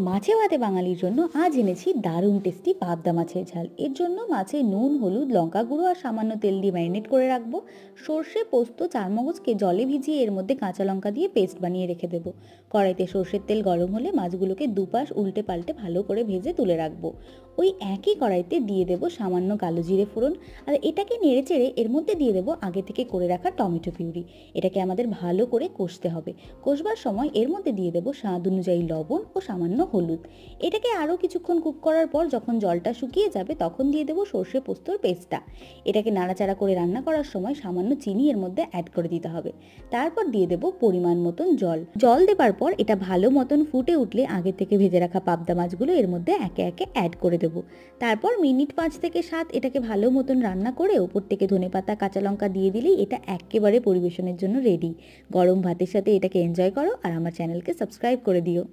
মাছে ভাতে বাঙালির জন্য আজ এনেছি দারুণ টেস্টি পাবদা মাছের ঝাল। এর জন্য মাছে নুন, হলুদ, লঙ্কা গুঁড়ো আর সামান্য তেল দিয়ে ম্যারিনেট করে রাখবো। সর্ষে, পোস্ত, চারমগজকে জলে ভিজিয়ে এর মধ্যে কাঁচা লঙ্কা দিয়ে পেস্ট বানিয়ে রেখে দেবো। কড়াইতে সর্ষের তেল গরম হলে মাছগুলোকে দুপাশ উল্টে পাল্টে ভালো করে ভেজে তুলে রাখবো। ওই একই কড়াইতে দিয়ে দেবো সামান্য কালো জিরে ফোড়ন, আর এটাকে নেড়ে চেড়ে এর মধ্যে দিয়ে দেবো আগে থেকে করে রাখা টমেটো পিউরি। এটাকে আমাদের ভালো করে কষতে হবে। কষবার সময় এর মধ্যে দিয়ে দেবো স্বাদ অনুযায়ী লবণ ও সামান্য হলুদ। এটাকে আরও কিছুক্ষণ কুক করার পর যখন জলটা শুকিয়ে যাবে তখন দিয়ে দেবো সর্ষে পোস্তর পেস্টটা। এটাকে নাড়াচাড়া করে রান্না করার সময় সামান্য চিনি এর মধ্যে অ্যাড করে দিতে হবে। তারপর দিয়ে দেবো পরিমাণ মতন জল দেবার পর এটা ভালো মতন ফুটে উঠলে আগে থেকে ভেজে রাখা পাবদা মাছগুলো এর মধ্যে একে একে অ্যাড করে দেবো। তারপর মিনিট 5 থেকে 7 এটাকে ভালো মতন রান্না করে ওপর থেকে ধনেপাতা, কাঁচা লঙ্কা দিয়ে দিলেই এটা একেবারে পরিবেশনের জন্য রেডি। গরম ভাতের সাথে এটাকে এনজয় করো আর আমার চ্যানেলকে সাবস্ক্রাইব করে দিও।